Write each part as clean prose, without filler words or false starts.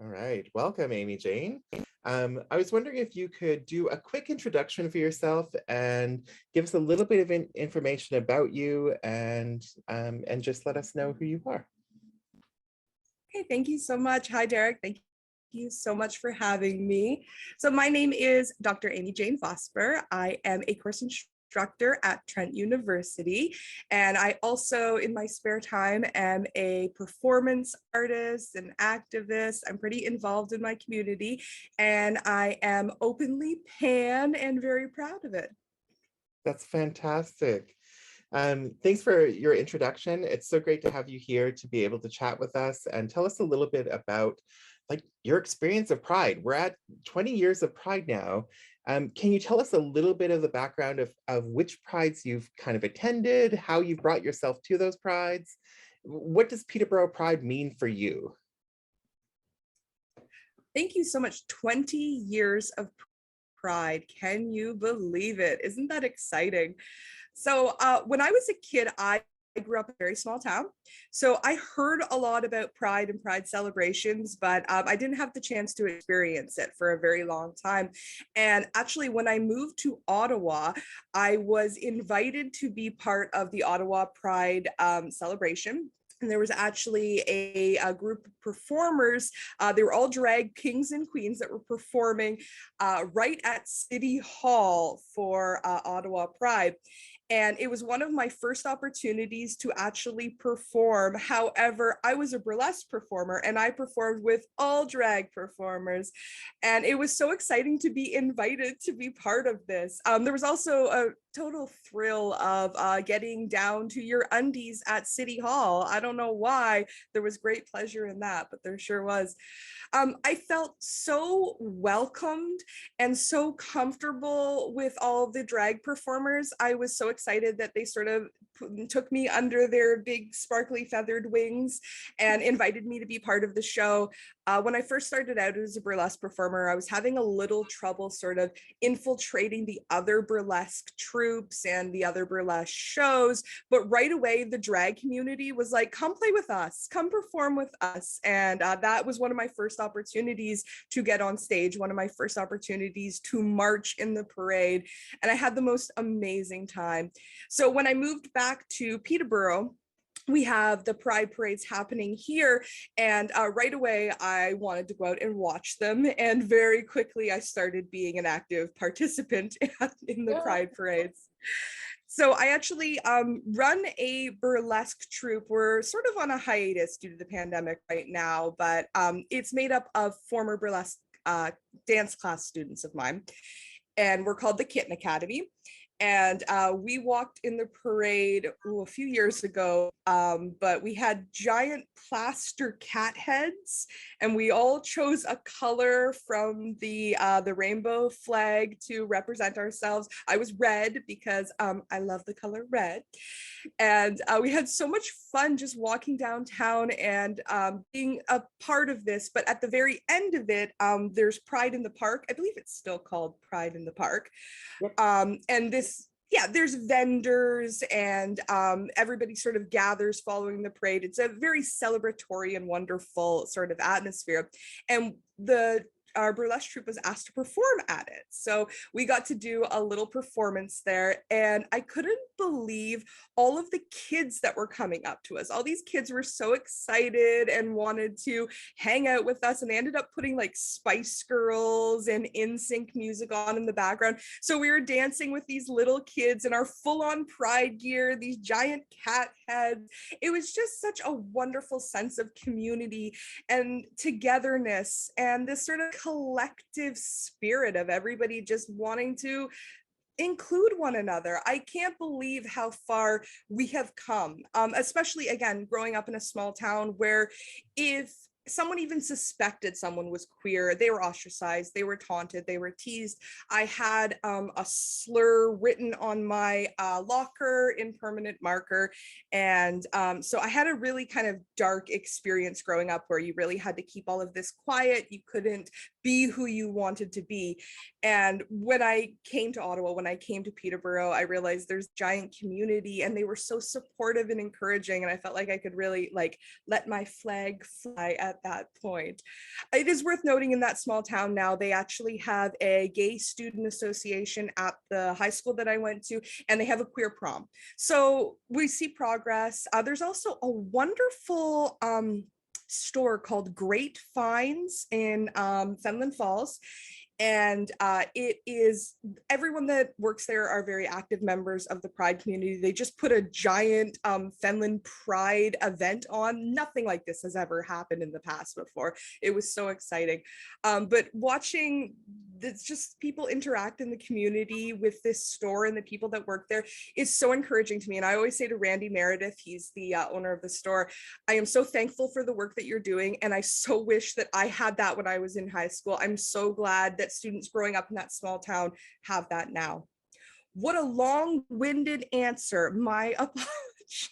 All right, welcome, Amy Jane. I was wondering if you could do a quick introduction for yourself and give us a little bit of information about you and just let us know who you are. Okay, thank you so much. Hi, Derek. Thank you so much for having me. So my name is Dr. Amy Jane Vosper. I am a course instructor at Trent University. And I also, in my spare time, am a performance artist, an activist. I'm pretty involved in my community, and I am openly pan and very proud of it. That's fantastic. Thanks for your introduction. It's so great to have you here to be able to chat with us and tell us a little bit about your experience of Pride. We're at 20 years of Pride now. Can you tell us a little bit of the background of which Prides you've kind of attended, how you brought yourself to those Prides? What does Peterborough Pride mean for you? Thank you so much. 20 years of Pride. Can you believe it? Isn't that exciting? So when I was a kid, I grew up in a very small town. So I heard a lot about Pride and Pride celebrations, but I didn't have the chance to experience it for a very long time. And actually, when I moved to Ottawa, I was invited to be part of the Ottawa Pride celebration. And there was actually a group of performers. They were all drag kings and queens that were performing right at City Hall for Ottawa Pride. And it was one of my first opportunities to actually perform. However, I was a burlesque performer and I performed with all drag performers. And it was so exciting to be invited to be part of this. There was also a total thrill of getting down to your undies at City Hall. I don't know why. There was great pleasure in that, but there sure was. I felt so welcomed and so comfortable with all the drag performers. I was so excited that they sort of took me under their big sparkly feathered wings and invited me to be part of the show. When I first started out as a burlesque performer, I was having a little trouble sort of infiltrating the other burlesque troupes and the other burlesque shows. But right away, the drag community was like, come play with us, come perform with us. And that was one of my first opportunities to get on stage, one of my first opportunities to march in the parade. And I had the most amazing time. So when I moved back to Peterborough, we have the Pride parades happening here. And right away, I wanted to go out and watch them. And very quickly, I started being an active participant in the Pride parades. So I actually run a burlesque troupe. We're sort of on a hiatus due to the pandemic right now, but it's made up of former burlesque dance class students of mine. And we're called the Kitten Academy. And we walked in the parade a few years ago, but we had giant plaster cat heads, and we all chose a color from the rainbow flag to represent ourselves. I was red because I love the color red. And we had so much fun just walking downtown and being a part of this. But at the very end of it, there's Pride in the Park. I believe it's still called Pride in the Park. Yep. And there's vendors and everybody sort of gathers following the parade. It's a very celebratory and wonderful sort of atmosphere. And our burlesque troupe was asked to perform at it. So we got to do a little performance there, and I couldn't believe all of the kids that were coming up to us. All these kids were so excited and wanted to hang out with us, and they ended up putting like Spice Girls and NSYNC music on in the background. So we were dancing with these little kids in our full-on Pride gear, these giant cat heads. It was just such a wonderful sense of community and togetherness, and this sort of collective spirit of everybody just wanting to include one another. I can't believe how far we have come, especially again, growing up in a small town where if someone even suspected someone was queer, they were ostracized, they were taunted, they were teased. I had a slur written on my locker in permanent marker. And so I had a really kind of dark experience growing up where you really had to keep all of this quiet. You couldn't be who you wanted to be. And when I came to Ottawa, when I came to Peterborough, I realized there's giant community and they were so supportive and encouraging. And I felt like I could really like let my flag fly at that point. It is worth noting in that small town now, they actually have a gay student association at the high school that I went to, and they have a queer prom. So we see progress. There's also a wonderful store called Great Finds in Fenland Falls. And it is, everyone that works there are very active members of the Pride community. They just put a giant Fenland Pride event on. Nothing like this has ever happened in the past before. It was so exciting. But watching just people interact in the community with this store and the people that work there is so encouraging to me. And I always say to Randy Meredith, he's the owner of the store, I am so thankful for the work that you're doing. And I so wish that I had that when I was in high school. I'm so glad that students growing up in that small town have that now. What a long-winded answer. My apologies.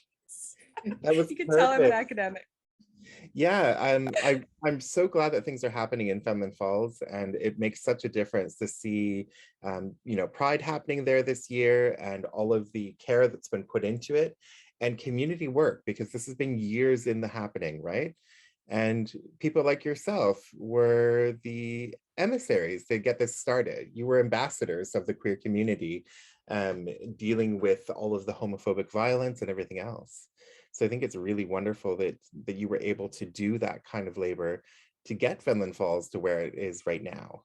That was You can tell I'm an perfect. academic. Yeah, I'm so glad that things are happening in Fenland Falls, and it makes such a difference to see, you know, Pride happening there this year, and all of the care that's been put into it, and community work, because this has been years in the happening, right? And people like yourself were the emissaries to get this started. You were ambassadors of the queer community, dealing with all of the homophobic violence and everything else. So I think it's really wonderful that you were able to do that kind of labor to get Fenland Falls to where it is right now.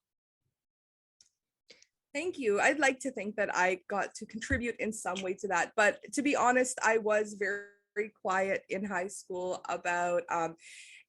Thank you. I'd like to think that I got to contribute in some way to that. But to be honest, I was very quiet in high school about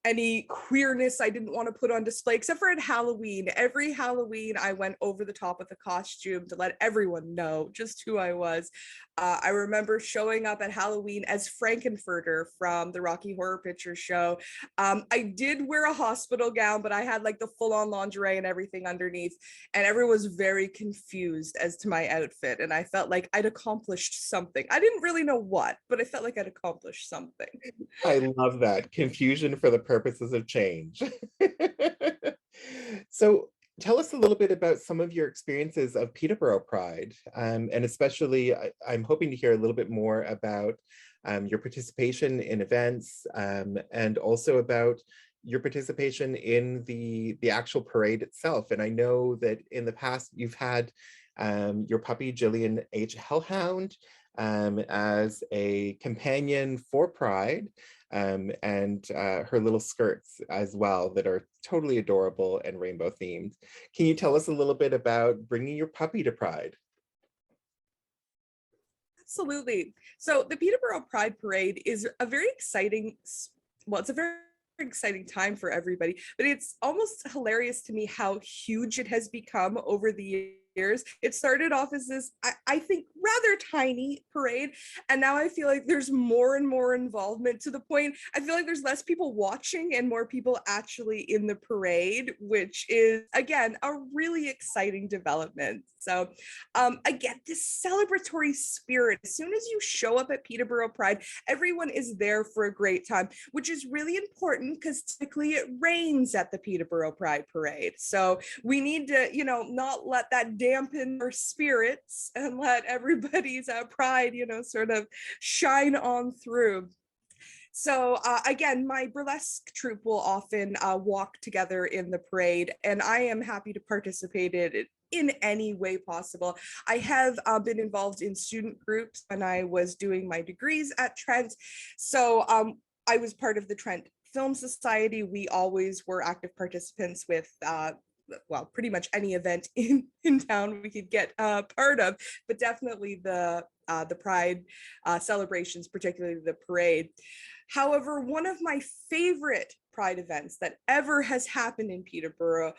any queerness I didn't want to put on display, except for at Halloween. Every Halloween, I went over the top with a costume to let everyone know just who I was. I remember showing up at Halloween as Frankenfurter from the Rocky Horror Picture Show. I did wear a hospital gown, but I had like the full-on lingerie and everything underneath, and everyone was very confused as to my outfit, and I felt like I'd accomplished something. I didn't really know what, but I felt like I'd accomplished something. I love that. Confusion for the purposes of change. So tell us a little bit about some of your experiences of Peterborough Pride, and especially I'm hoping to hear a little bit more about your participation in events, and also about your participation in the actual parade itself. And I know that in the past you've had your puppy Jillian H. Hellhound as a companion for Pride, and her little skirts as well that are totally adorable and rainbow themed. Can you tell us a little bit about bringing your puppy to Pride? Absolutely. So the Peterborough Pride Parade is a very exciting, well, it's a very exciting time for everybody, but it's almost hilarious to me how huge it has become over the years. It started off as this, I think, rather tiny parade, and now I feel like there's more and more involvement, to the point I feel like there's less people watching and more people actually in the parade, which is, again, a really exciting development. So again, this celebratory spirit, as soon as you show up at Peterborough Pride, everyone is there for a great time, which is really important because typically it rains at the Peterborough Pride Parade. So we need to, you know, not let that dampen our spirits and let everybody's pride, you know, sort of shine on through. So again, my burlesque troupe will often walk together in the parade, and I am happy to participate in any way possible. I have been involved in student groups when I was doing my degrees at Trent. So I was part of the Trent Film Society. We always were active participants with well, pretty much any event in town we could get part of, but definitely the Pride celebrations, particularly the parade. However, one of my favorite Pride events that ever has happened in Peterborough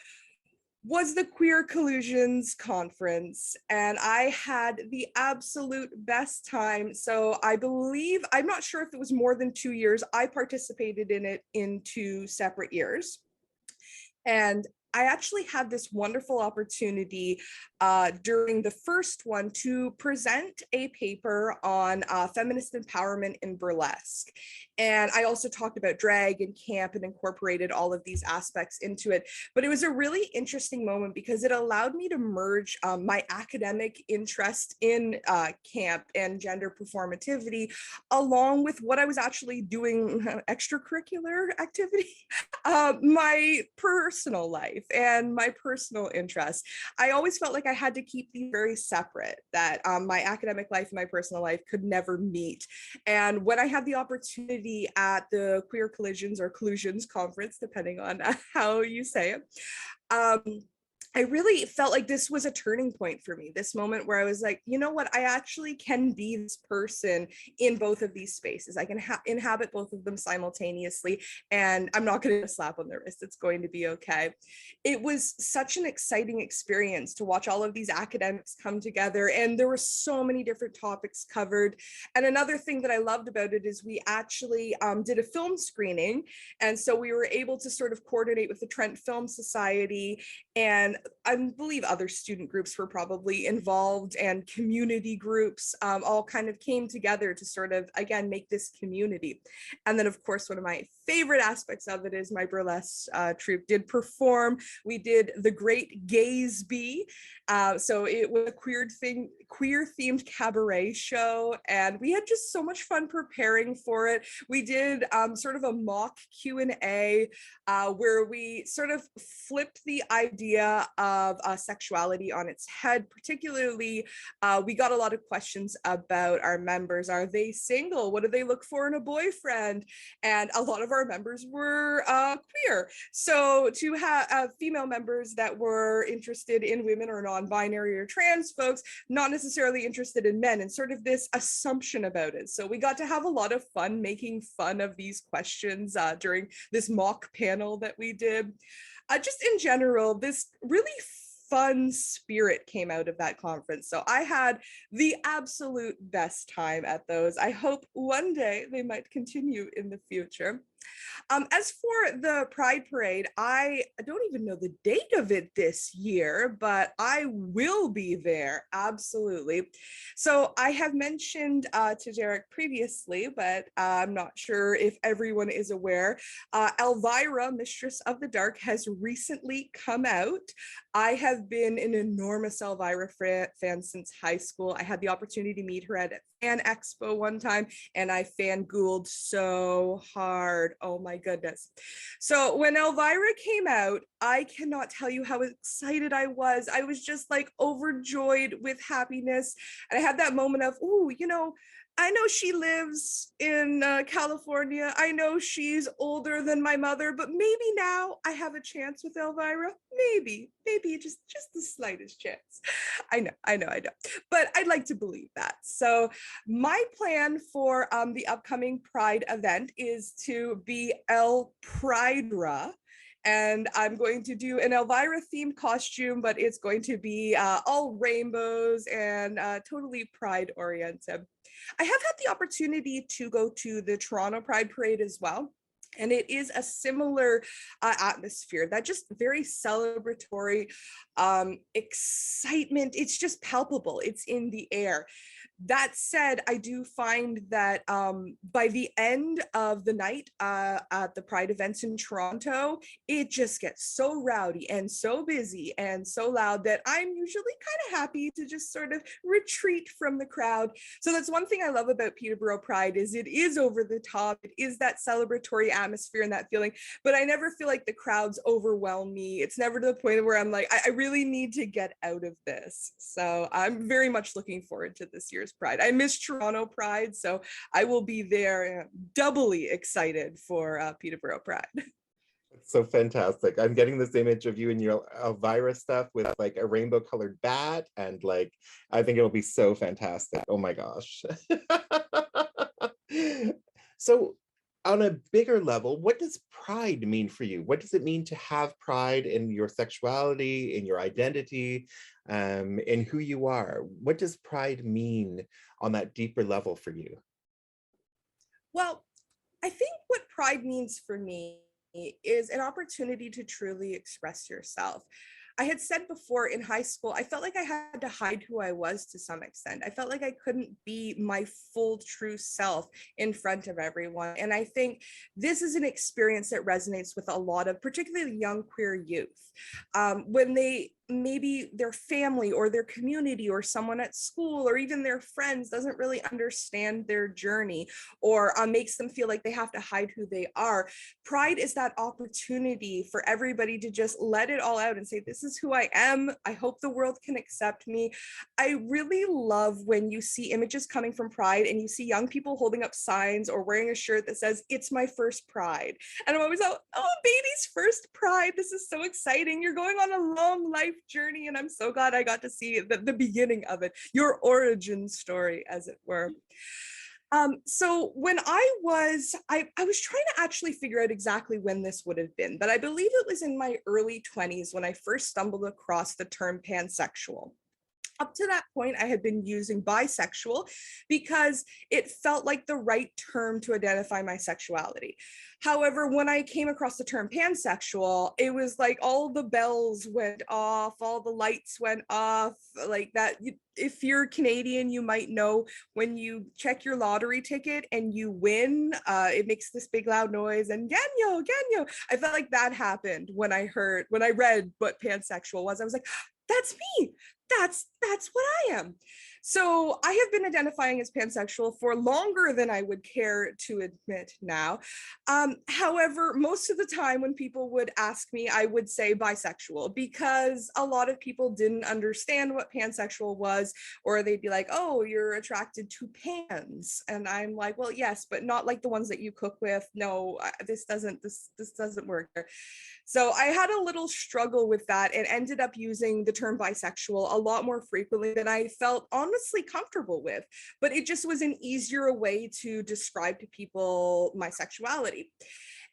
was the Queer Collusions Conference, and I had the absolute best time. So I believe, I'm not sure if it was more than 2 years, I participated in it in 2 separate years. And I actually had this wonderful opportunity during the first one to present a paper on feminist empowerment in burlesque. And I also talked about drag and camp and incorporated all of these aspects into it. But it was a really interesting moment because it allowed me to merge my academic interest in camp and gender performativity along with what I was actually doing extracurricular activity, my personal life and my personal interests. I always felt like I had to keep these very separate, that my academic life and my personal life could never meet. And when I had the opportunity at the Queer Collisions or Collusions conference, depending on how you say it, I really felt like this was a turning point for me, this moment where I was like, you know what, I actually can be this person in both of these spaces. I can inhabit both of them simultaneously, and I'm not going to slap on the wrist. It's going to be okay. It was such an exciting experience to watch all of these academics come together, and there were so many different topics covered. And another thing that I loved about it is we actually did a film screening, and so we were able to sort of coordinate with the Trent Film Society, and I believe other student groups were probably involved, and community groups all kind of came together to sort of, again, make this community. And then, of course, one of my favorite aspects of it is my burlesque troupe did perform. We did The Great Gaysby. So it was a queer-themed cabaret show, and we had just so much fun preparing for it. We did sort of a mock Q&A where we sort of flipped the idea of sexuality on its head. Particularly, we got a lot of questions about our members. Are they single? What do they look for in a boyfriend? And a lot of our members were queer. So to have female members that were interested in women or non-binary or trans folks, not necessarily interested in men, and sort of this assumption about it. So we got to have a lot of fun making fun of these questions during this mock panel that we did. Just in general, this really fun spirit came out of that conference. So I had the absolute best time at those. I hope one day they might continue in the future. As for the Pride Parade, I don't even know the date of it this year, but I will be there, absolutely. So I have mentioned to Derek previously, but I'm not sure if everyone is aware, Elvira, Mistress of the Dark, has recently come out. I have been an enormous Elvira fan since high school. I had the opportunity to meet her at Fan Expo one time, and I fangirled so hard. Oh my goodness. So when Elvira came out, I cannot tell you how excited I was. I was just like overjoyed with happiness. And I had that moment of, ooh, you know, I know she lives in California. I know she's older than my mother, but maybe now I have a chance with Elvira. Maybe just the slightest chance. I know. But I'd like to believe that. So my plan for the upcoming Pride event is to be El Pridera. And I'm going to do an Elvira themed costume, but it's going to be all rainbows and totally Pride oriented. I have had the opportunity to go to the Toronto Pride Parade as well. And it is a similar atmosphere, that just very celebratory excitement. It's just palpable. It's in the air. That said, I do find that by the end of the night at the Pride events in Toronto, it just gets so rowdy and so busy and so loud that I'm usually kind of happy to just sort of retreat from the crowd. So that's one thing I love about Peterborough Pride, is it is over the top. It is that celebratory atmosphere and that feeling, but I never feel like the crowds overwhelm me. It's never to the point where I'm like, I really need to get out of this. So I'm very much looking forward to this year's Pride. I miss Toronto Pride, so I will be there, doubly excited for Peterborough Pride. It's so fantastic. I'm getting this image of you and your Elvira stuff with like a rainbow colored bat, and like, I think it'll be so fantastic. Oh my gosh. So on a bigger level, what does pride mean for you? What does it mean to have pride in your sexuality, in your identity, in who you are? What does pride mean on that deeper level for you? Well, I think what pride means for me is an opportunity to truly express yourself. I had said before, in high school, I felt like I had to hide who I was to some extent. I felt like I couldn't be my full true self in front of everyone. And I think this is an experience that resonates with a lot of particularly young queer youth. When they maybe their family or their community or someone at school or even their friends doesn't really understand their journey, or makes them feel like they have to hide who they are. Pride is that opportunity for everybody to just let it all out and say, this is who I am. I hope the world can accept me. I really love when you see images coming from Pride and you see young people holding up signs or wearing a shirt that says, it's my first Pride. And I'm always like, oh, baby's first Pride. This is so exciting. You're going on a long life journey. And I'm so glad I got to see the beginning of it, your origin story, as it were. So when I was trying to actually figure out exactly when this would have been, but I believe it was in my early 20s when I first stumbled across the term pansexual. Up to that point, I had been using bisexual because it felt like the right term to identify my sexuality. However, when I came across the term pansexual, it was like all the bells went off, all the lights went off, like that. If you're Canadian, you might know when you check your lottery ticket and you win, it makes this big loud noise and ganyo, ganyo. I felt like that happened when I read what pansexual was. I was like, that's me. That's what I am. So I have been identifying as pansexual for longer than I would care to admit now. However, most of the time when people would ask me, I would say bisexual because a lot of people didn't understand what pansexual was, or they'd be like, oh, you're attracted to pans. And I'm like, well, yes, but not like the ones that you cook with. No, this doesn't work. So I had a little struggle with that and ended up using the term bisexual a lot more frequently than I felt honestly comfortable with. But it just was an easier way to describe to people my sexuality.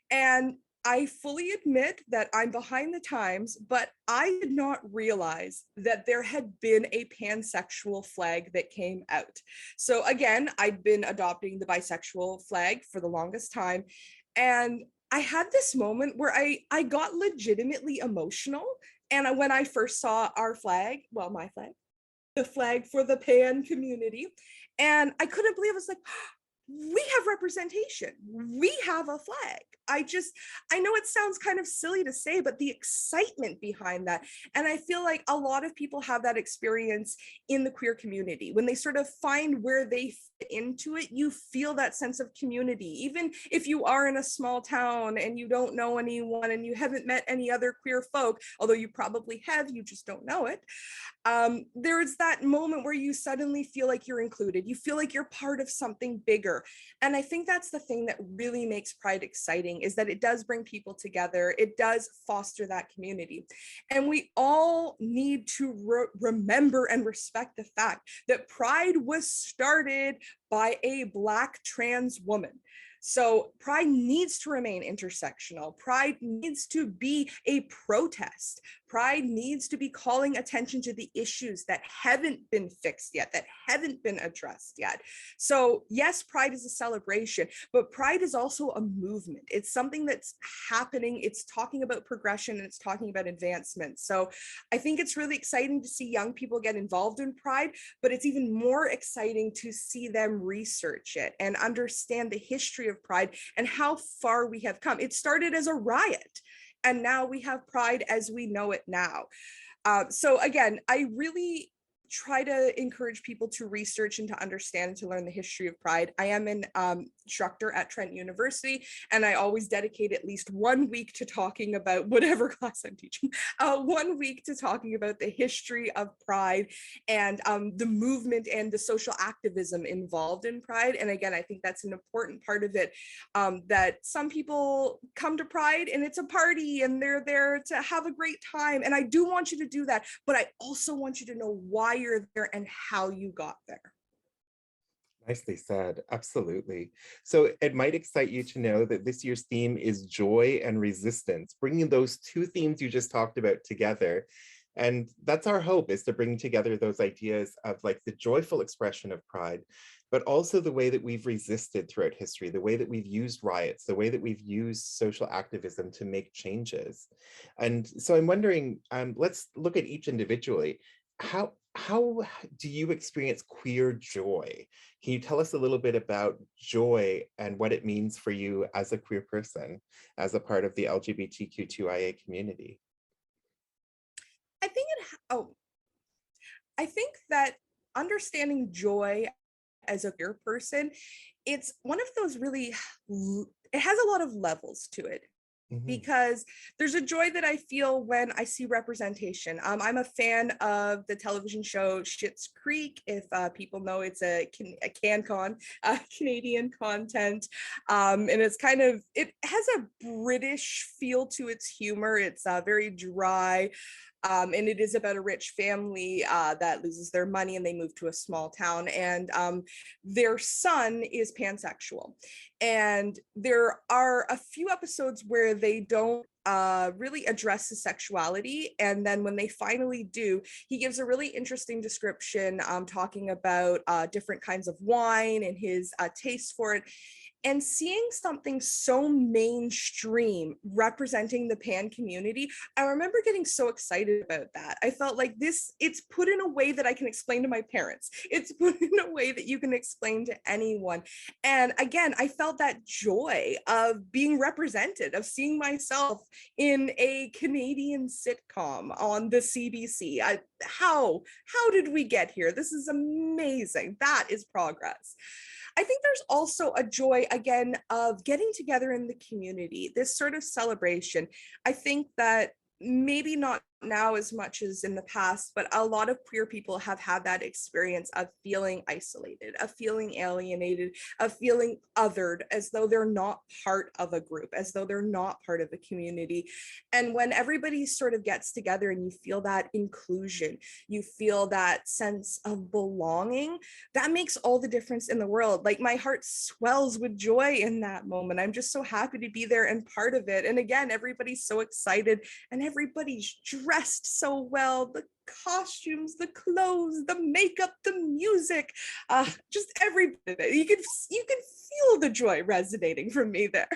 And I fully admit that I'm behind the times, but I did not realize that there had been a pansexual flag that came out. So again, I'd been adopting the bisexual flag for the longest time. And I had this moment where I got legitimately emotional. And when I first saw our flag, well, my flag, the flag for the pan community, and I couldn't believe it. I was like, we have representation. We have a flag. I know it sounds kind of silly to say, but the excitement behind that. And I feel like a lot of people have that experience in the queer community. When they sort of find where they fit into it, you feel that sense of community. Even if you are in a small town and you don't know anyone and you haven't met any other queer folk, although you probably have, you just don't know it. There's that moment where you suddenly feel like you're included. You feel like you're part of something bigger. And I think that's the thing that really makes Pride exciting, is that it does bring people together. It does foster that community. And we all need to remember and respect the fact that Pride was started by a Black trans woman. So Pride needs to remain intersectional. Pride needs to be a protest. Pride needs to be calling attention to the issues that haven't been fixed yet, that haven't been addressed yet. So yes, Pride is a celebration, but Pride is also a movement. It's something that's happening. It's talking about progression and it's talking about advancement. So I think it's really exciting to see young people get involved in Pride, but it's even more exciting to see them research it and understand the history of Pride and how far we have come. It started as a riot, and now we have Pride as we know it now. So again, I really try to encourage people to research and to understand and to learn the history of Pride. I am an instructor at Trent University, and I always dedicate at least 1 week to talking about whatever class I'm teaching, 1 week to talking about the history of Pride and the movement and the social activism involved in Pride. And again, I think that's an important part of it, that some people come to Pride and it's a party and they're there to have a great time. And I do want you to do that, but I also want you to know why you're there and how you got there. Nicely said. Absolutely. So it might excite you to know that this year's theme is joy and resistance, bringing those two themes you just talked about together. And that's our hope, is to bring together those ideas of like the joyful expression of Pride, but also the way that we've resisted throughout history, the way that we've used riots, the way that we've used social activism to make changes. And so I'm wondering, let's look at each individually. How do you experience queer joy? Can you tell us a little bit about joy and what it means for you as a queer person, as a part of the LGBTQ2IA community? I think I think that understanding joy as a queer person, it's one of those really, it has a lot of levels to it Mhm. because there's a joy that I feel when I see representation. I'm a fan of the television show Schitt's Creek. If people know, it's a CanCon, Canadian content, and it's kind of, it has a British feel to its humor. It's very dry. And it is about a rich family that loses their money and they move to a small town. And their son is pansexual. And there are a few episodes where they don't really address his sexuality. And then when they finally do, he gives a really interesting description talking about different kinds of wine and his taste for it. And seeing something so mainstream representing the pan community, I remember getting so excited about that. I felt like it's put in a way that I can explain to my parents. It's put in a way that you can explain to anyone. And again, I felt that joy of being represented, of seeing myself in a Canadian sitcom on the CBC. How did we get here? This is amazing. That is progress. I think there's also a joy, again, of getting together in the community, this sort of celebration. I think that maybe not now as much as in the past, but a lot of queer people have had that experience of feeling isolated, of feeling alienated, of feeling othered, as though they're not part of a group, as though they're not part of a community. And when everybody sort of gets together and you feel that inclusion, you feel that sense of belonging, that makes all the difference in the world. Like my heart swells with joy in that moment. I'm just so happy to be there and part of it. And again, everybody's so excited and everybody's dressed so well. The costumes, the clothes, the makeup, the music, just every bit of it. You can feel the joy resonating from me there.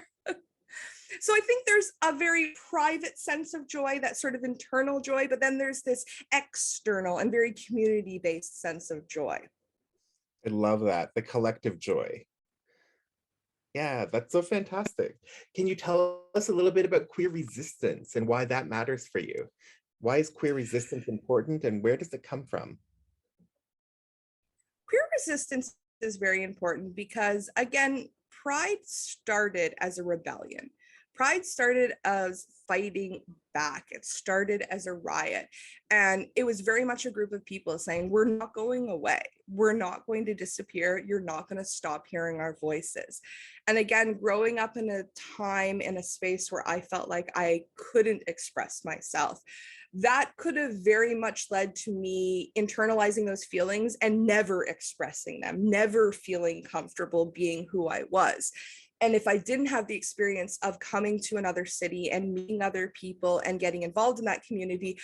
So I think there's a very private sense of joy, that sort of internal joy, but then there's this external and very community-based sense of joy. I love that, the collective joy. Yeah, that's so fantastic. Can you tell us a little bit about queer resistance and why that matters for you? Why is queer resistance important and where does it come from? Queer resistance is very important because, again, Pride started as a rebellion. Pride started as fighting back. It started as a riot. And it was very much a group of people saying, we're not going away. We're not going to disappear. You're not going to stop hearing our voices. And again, growing up in a time, in a space where I felt like I couldn't express myself, that could have very much led to me internalizing those feelings and never expressing them, never feeling comfortable being who I was. And if I didn't have the experience of coming to another city and meeting other people and getting involved in that community,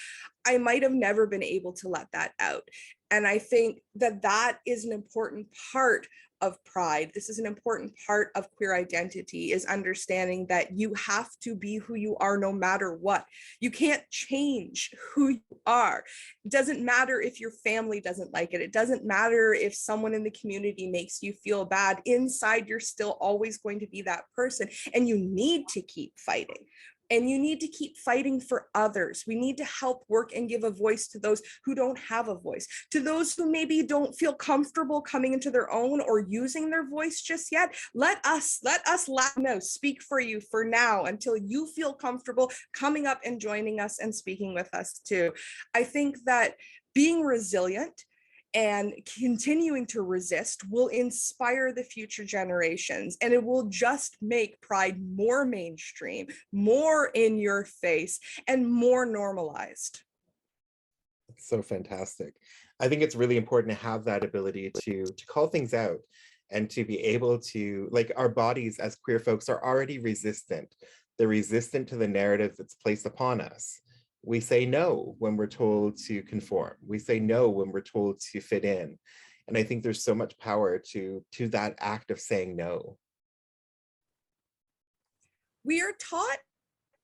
I might have never been able to let that out. And I think that that is an important part of Pride. This is an important part of queer identity, is understanding that you have to be who you are no matter what. You can't change who you are. It doesn't matter if your family doesn't like it. It doesn't matter if someone in the community makes you feel bad. Inside, you're still always going to be that person, and you need to keep fighting. And you need to keep fighting for others. We need to help work and give a voice to those who don't have a voice, to those who maybe don't feel comfortable coming into their own or using their voice just yet. Let us know, speak for you for now until you feel comfortable coming up and joining us and speaking with us too. I think that being resilient and continuing to resist will inspire the future generations, and it will just make Pride more mainstream, more in your face, and more normalized. It's so fantastic. I think it's really important to have that ability to call things out and to be able to, like, our bodies as queer folks are already resistant. They're resistant to the narrative that's placed upon us. We say no when we're told to conform. We say no when we're told to fit in. And I think there's so much power to that act of saying no. We are taught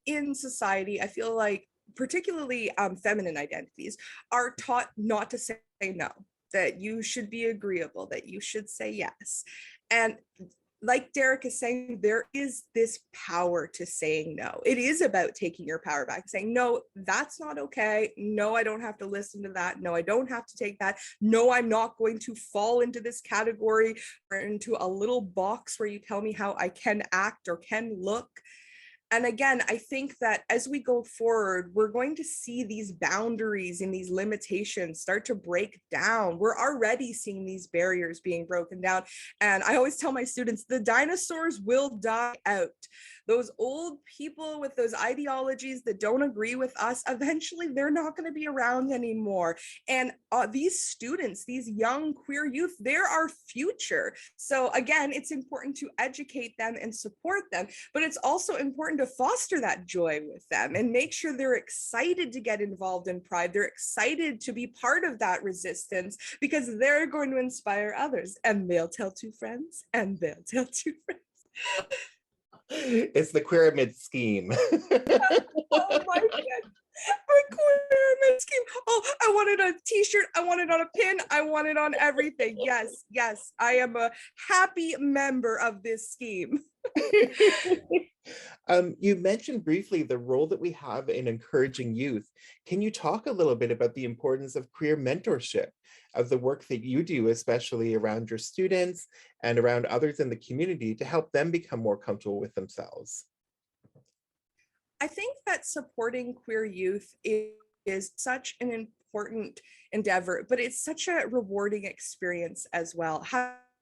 in society, I feel like particularly feminine identities are taught not to say no, that you should be agreeable, that you should say yes. And like Derek is saying, there is this power to saying no. It is about taking your power back, saying, no, that's not okay. No, I don't have to listen to that. No, I don't have to take that. No, I'm not going to fall into this category or into a little box where you tell me how I can act or can look. And again, I think that as we go forward, we're going to see these boundaries and these limitations start to break down. We're already seeing these barriers being broken down. And I always tell my students, the dinosaurs will die out. Those old people with those ideologies that don't agree with us, eventually they're not going to be around anymore. And these students, these young queer youth, they're our future. So again, it's important to educate them and support them, but it's also important to foster that joy with them and make sure they're excited to get involved in Pride. They're excited to be part of that resistance because they're going to inspire others, and they'll tell two friends and they'll tell two friends. It's the queer amid scheme. Oh my God. A queer scheme. Oh, I want it on a t-shirt. I want it on a pin. I want it on everything. Yes, yes. I am a happy member of this scheme. You mentioned briefly the role that we have in encouraging youth. Can you talk a little bit about the importance of queer mentorship, of the work that you do, especially around your students and around others in the community, to help them become more comfortable with themselves? I think that supporting queer youth is such an important endeavor, but it's such a rewarding experience as well.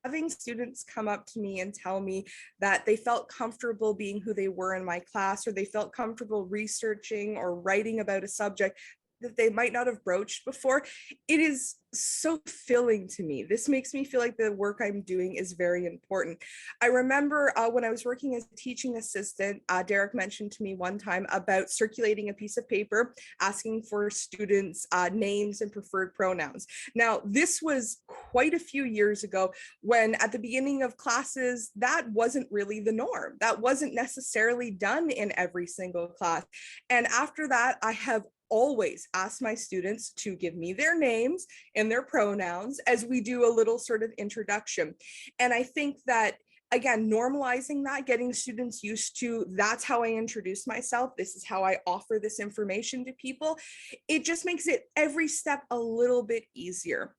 Having students come up to me and tell me that they felt comfortable being who they were in my class, or they felt comfortable researching or writing about a subject that they might not have broached before, it is so fulfilling to me. This makes me feel like the work I'm doing is very important. I remember when I was working as a teaching assistant, Derek mentioned to me one time about circulating a piece of paper asking for students' names and preferred pronouns. Now, this was quite a few years ago when at the beginning of classes, that wasn't really the norm. That wasn't necessarily done in every single class. And after that, I have always ask my students to give me their names and their pronouns as we do a little sort of introduction. And I think that, again, normalizing that, getting students used to, that's how I introduce myself, this is how I offer this information to people, it just makes it every step a little bit easier.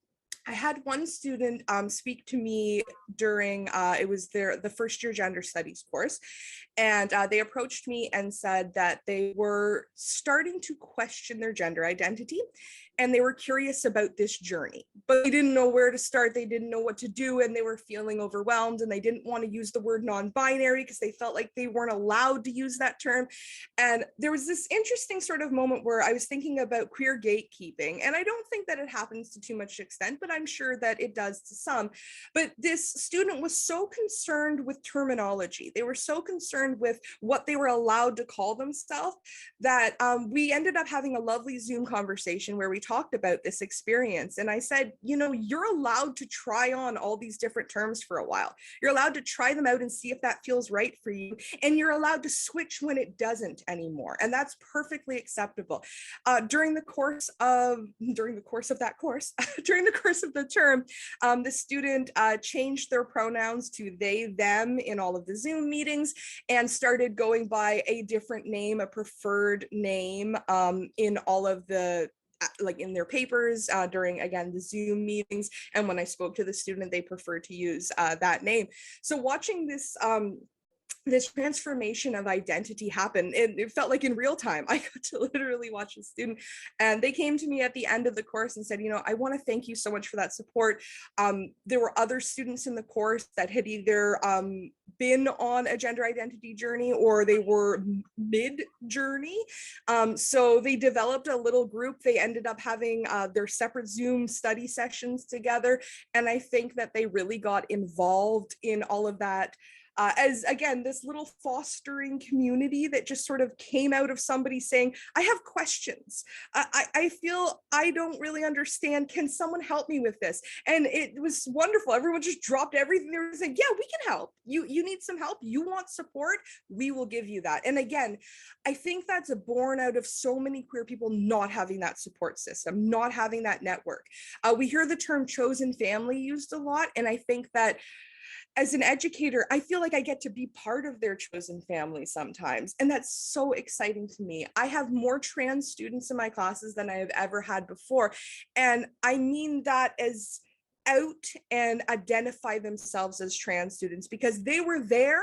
I had one student speak to me during, it was the first year gender studies course. And they approached me and said that they were starting to question their gender identity. And they were curious about this journey, but they didn't know where to start. They didn't know what to do. And they were feeling overwhelmed, and they didn't want to use the word non-binary because they felt like they weren't allowed to use that term. And there was this interesting sort of moment where I was thinking about queer gatekeeping. And I don't think that it happens to too much extent, but I'm sure that it does to some. But this student was so concerned with terminology. They were so concerned with what they were allowed to call themselves that we ended up having a lovely Zoom conversation where we talked about this experience. And I said, you know, you're allowed to try on all these different terms for a while. You're allowed to try them out and see if that feels right for you. And you're allowed to switch when it doesn't anymore. And that's perfectly acceptable. During the course of the term, the student changed their pronouns to they, them in all of the Zoom meetings and started going by a different name, a preferred name in all of the like in their papers during, again, the Zoom meetings. And when I spoke to the student, they preferred to use that name. So watching this this transformation of identity happen, it felt like in real time. I got to literally watch a student, and they came to me at the end of the course and said, you know, I want to thank you so much for that support. There were other students in the course that had either been on a gender identity journey or they were mid journey. So they developed a little group. They ended up having their separate Zoom study sessions together. And I think that they really got involved in all of that as again, this little fostering community that just sort of came out of somebody saying, I have questions. I feel I don't really understand. Can someone help me with this? And it was wonderful. Everyone just dropped everything. They were saying, yeah, we can help. You need some help. You want support? We will give you that. And again, I think that's born out of so many queer people not having that support system, not having that network. We hear the term chosen family used a lot. And I think that as an educator, I feel like I get to be part of their chosen family sometimes. And that's so exciting to me. I have more trans students in my classes than I have ever had before. And I mean that as out and identify themselves as trans students because they were there.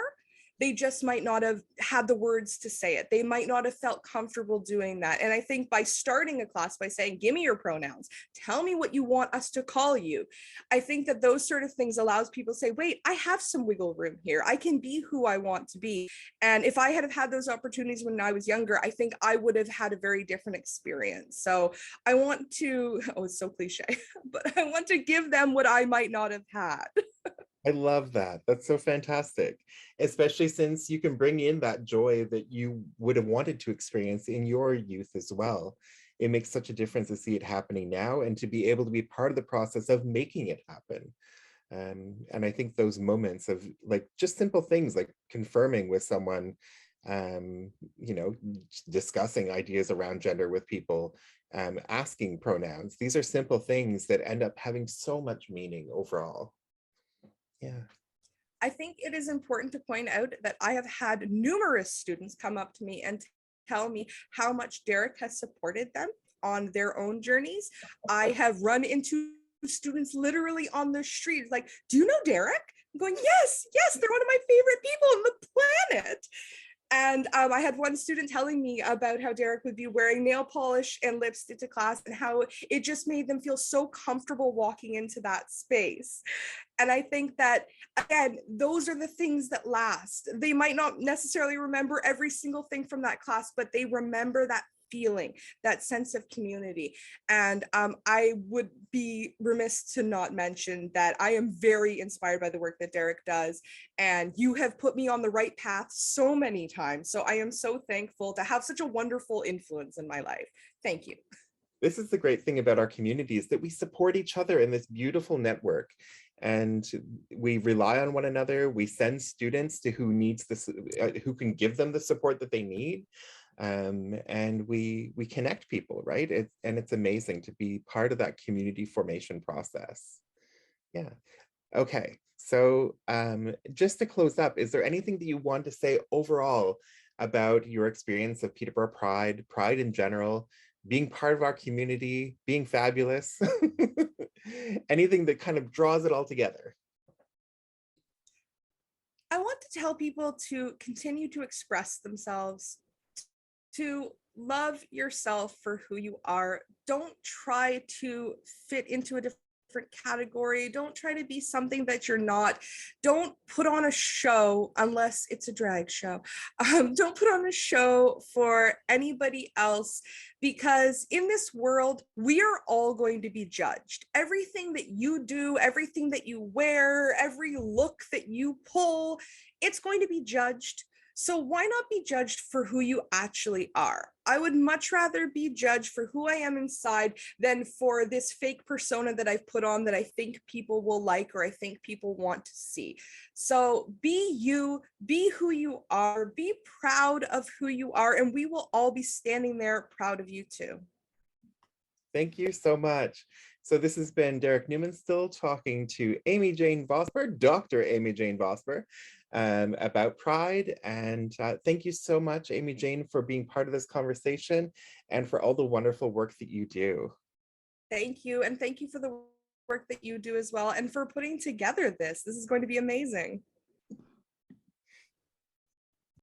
They just might not have had the words to say it. They might not have felt comfortable doing that. And I think by starting a class by saying, give me your pronouns, tell me what you want us to call you. I think that those sort of things allows people to say, wait, I have some wiggle room here. I can be who I want to be. And if I had had those opportunities when I was younger, I think I would have had a very different experience. So I want to, oh, it's so cliche, but I want to give them what I might not have had. I love that. That's so fantastic, especially since you can bring in that joy that you would have wanted to experience in your youth as well. It makes such a difference to see it happening now and to be able to be part of the process of making it happen. And I think those moments of like just simple things like confirming with someone, you know, discussing ideas around gender with people, asking pronouns. These are simple things that end up having so much meaning overall. Yeah. I think it is important to point out that I have had numerous students come up to me and tell me how much Derek has supported them on their own journeys. I have run into students literally on the street, like, do you know Derek? I'm going, yes, they're one of my favorite people on the planet. And I had one student telling me about how Derek would be wearing nail polish and lipstick to class and how it just made them feel so comfortable walking into that space. And I think that, again, those are the things that last. They might not necessarily remember every single thing from that class, but they remember that feeling, that sense of community. And I would be remiss to not mention that I am very inspired by the work that Derek does. And you have put me on the right path so many times. So I am so thankful to have such a wonderful influence in my life. Thank you. This is the great thing about our community is that we support each other in this beautiful network. And we rely on one another. We send students to who needs this, who can give them the support that they need. And we connect people, right? And it's amazing to be part of that community formation process. Yeah. Okay. So just to close up, is there anything that you want to say overall about your experience of Peterborough Pride, Pride in general, being part of our community, being fabulous? Anything that kind of draws it all together? I want to tell people to continue to express themselves, to love yourself for who you are. Don't try to fit into a different category. Don't try to be something that you're not. Don't put on a show unless it's a drag show. Don't put on a show for anybody else, because in this world, we are all going to be judged. Everything that you do, everything that you wear, every look that you pull, it's going to be judged. So why not be judged for who you actually are? I would much rather be judged for who I am inside than for this fake persona that I've put on that I think people will like or I think people want to see. So be you, be who you are, be proud of who you are, and we will all be standing there proud of you too. Thank you so much. So this has been Derek Newman still talking to Amy Jane Vosper, Dr. Amy Jane Vosper, about Pride. And thank you so much, Amy Jane, for being part of this conversation and for all the wonderful work that you do. Thank you. And thank you for the work that you do as well and for putting together this. This is going to be amazing.